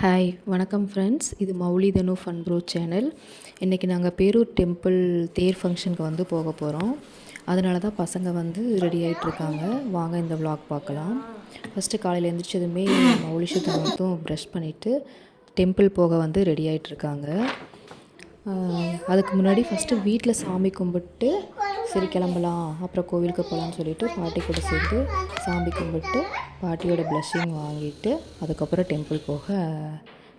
Hi வணக்கம் friends, இது மௌலி தனு fun bro channel. இன்றைக்கி நாங்கள் பேரூர் டெம்பிள் தேர் ஃபங்க்ஷனுக்கு வந்து போக போகிறோம். அதனால தான் பசங்க வந்து ரெடி ஆகிட்ருக்காங்க. வாங்க இந்த vlog பார்க்கலாம். ஃபஸ்ட்டு காலையில் எழுந்திரிச்சதுமே மௌலி சுத்தம் மட்டும் ப்ரஷ் பண்ணிவிட்டு டெம்பிள் போக வந்து ரெடி ஆகிட்ருக்காங்க. அதுக்கு முன்னாடி ஃபஸ்ட்டு வீட்டில் சாமி கும்பிட்டு சரி கிளம்பலாம், அப்புறம் கோவிலுக்கு போகலான்னு சொல்லிவிட்டு பாட்டி கூட சேர்ந்து சாமி கும்பிட்டு பாட்டியோட ப்ளஸ்ஸிங் வாங்கிட்டு அதுக்கப்புறம் டெம்பிள் போக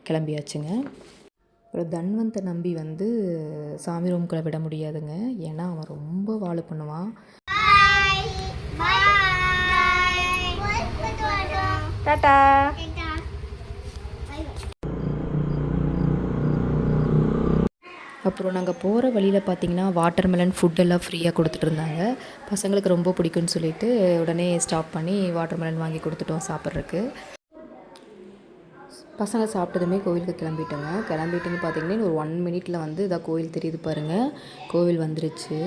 கிளம்பியாச்சுங்க. அப்புறம் தன்வந்தை நம்பி வந்து சாமி ரூம்குள்ளே விட முடியாதுங்க, ஏன்னா அவன் ரொம்ப வாழை பண்ணுவான். டாடா. அப்புறம் நாங்கள் போகிற வழியில் பார்த்திங்கன்னா வாட்டர்மெலன் ஃபுட்டெல்லாம் ஃப்ரீயாக கொடுத்துட்ருந்தாங்க. பசங்களுக்கு ரொம்ப பிடிக்கும்னு சொல்லிவிட்டு உடனே ஸ்டாப் பண்ணி வாட்டர்மெலன் வாங்கி கொடுத்துட்டோம் சாப்பிட்றதுக்கு. பசங்க சாப்பிட்டதுமே கோவிலுக்கு கிளம்பிட்டுன்னு பார்த்திங்கன்னா ஒரு 1 மினிட்ல வந்து இதாக கோவில் தெரியுது பாருங்கள், கோவில் வந்துருச்சு.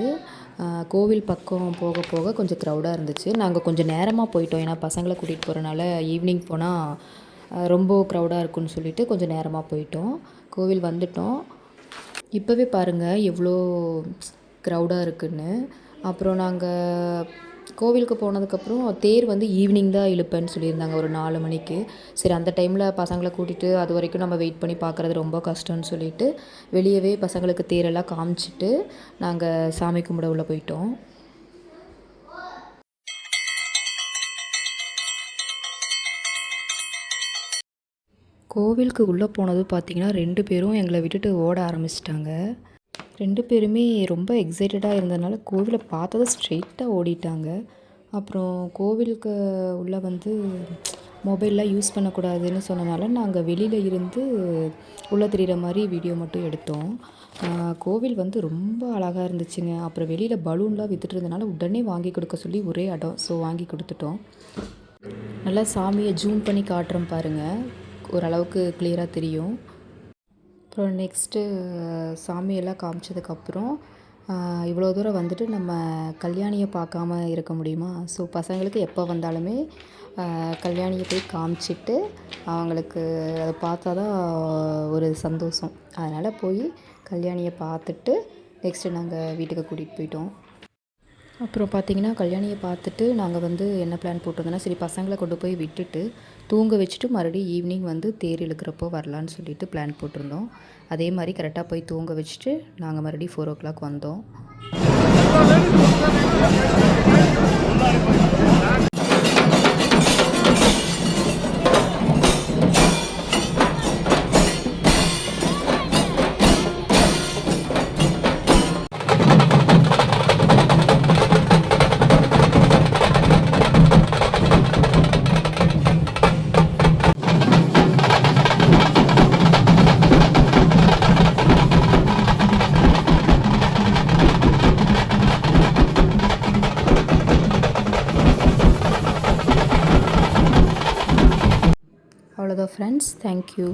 கோவில் பக்கம் போக போக கொஞ்சம் க்ரௌடாக இருந்துச்சு. நாங்கள் கொஞ்சம் நேரமாக போயிட்டோம், ஏன்னா பசங்களை கூட்டிகிட்டு போகிறனால ஈவினிங் போனால் ரொம்ப க்ரௌடாக இருக்குன்னு சொல்லிவிட்டு கொஞ்சம் நேரமாக போயிட்டோம். கோவில் வந்துட்டோம். இப்போவே பாருங்கள் எவ்வளோ க்ரௌடாக இருக்குதுன்னு. அப்புறம் நாங்கள் கோவிலுக்கு போனதுக்கப்புறம் தேர் வந்து ஈவினிங் தான் இழுப்பேன்னு சொல்லியிருந்தாங்க, ஒரு 4 மணிக்கு. சரி, அந்த டைமில் பசங்களை கூட்டிகிட்டு அது வரைக்கும் நம்ம வெயிட் பண்ணி பார்க்குறது ரொம்ப கஷ்டம்னு சொல்லிவிட்டு வெளியவே பசங்களுக்கு தேரெல்லாம் காமிச்சிட்டு நாங்கள் சாமி கும்பிட உள்ளே போயிட்டோம். கோவிலுக்கு உள்ளே போனது பார்த்திங்கன்னா 2 பேரும் எங்களை விட்டுட்டு ஓட ஆரம்பிச்சிட்டாங்க. 2 பேருமே ரொம்ப எக்ஸைட்டடாக இருந்ததுனால கோவிலை பார்த்ததும் ஸ்ட்ரெயிட்டாக ஓடிட்டாங்க. அப்புறம் கோவிலுக்கு உள்ளே வந்து மொபைல்லாம் யூஸ் பண்ணக்கூடாதுன்னு சொன்னனால நாங்கள் வெளியில் இருந்து உள்ளே தெரிகிற மாதிரி வீடியோ மட்டும் எடுத்தோம். கோவில் வந்து ரொம்ப அழகாக இருந்துச்சுங்க. அப்புறம் வெளியில் பலூன்லாம் விற்றுட்டு இருந்தனால உடனே வாங்கி கொடுக்க சொல்லி ஒரே அடம். ஸோ வாங்கி கொடுத்துட்டோம். நல்லா சாமியை ஜூம் பண்ணி காட்டுறோம் பாருங்கள், ஓரளவுக்கு கிளியராக தெரியும். அப்புறம் நெக்ஸ்ட்டு சாமியெல்லாம் காமிச்சதுக்கப்புறம் இவ்வளோ தூரம் வந்துட்டு நம்ம கல்யாணியை பார்க்காம இருக்க முடியுமா? ஸோ பசங்களுக்கு எப்போ வந்தாலுமே கல்யாணியை போய் காமிச்சிட்டு அவங்களுக்கு அதை பார்த்தா தான் ஒரு சந்தோஷம். அதனால் போய் கல்யாணியை பார்த்துட்டு நெக்ஸ்ட்டு நாங்கள் வீட்டுக்கு கூட்டிகிட்டு போயிட்டோம். அப்புறம் பார்த்திங்கன்னா கல்யாணியை பார்த்துட்டு நாங்கள் வந்து என்ன பிளான் போட்டிருந்தோன்னா, சரி பசங்களை கொண்டு போய் விட்டுட்டு தூங்க வச்சுட்டு மறுபடியும் ஈவினிங் வந்து தேர் இழுக்கிறப்போ வரலான்னு சொல்லிட்டு பிளான் போட்டிருந்தோம். அதே மாதிரி கரெக்டாக போய் தூங்க வச்சுட்டு நாங்கள் மறுபடியும் 4 o'clock வந்தோம். அவ்வளோதான் ஃப்ரெண்ட்ஸ், தேங்க்யூ.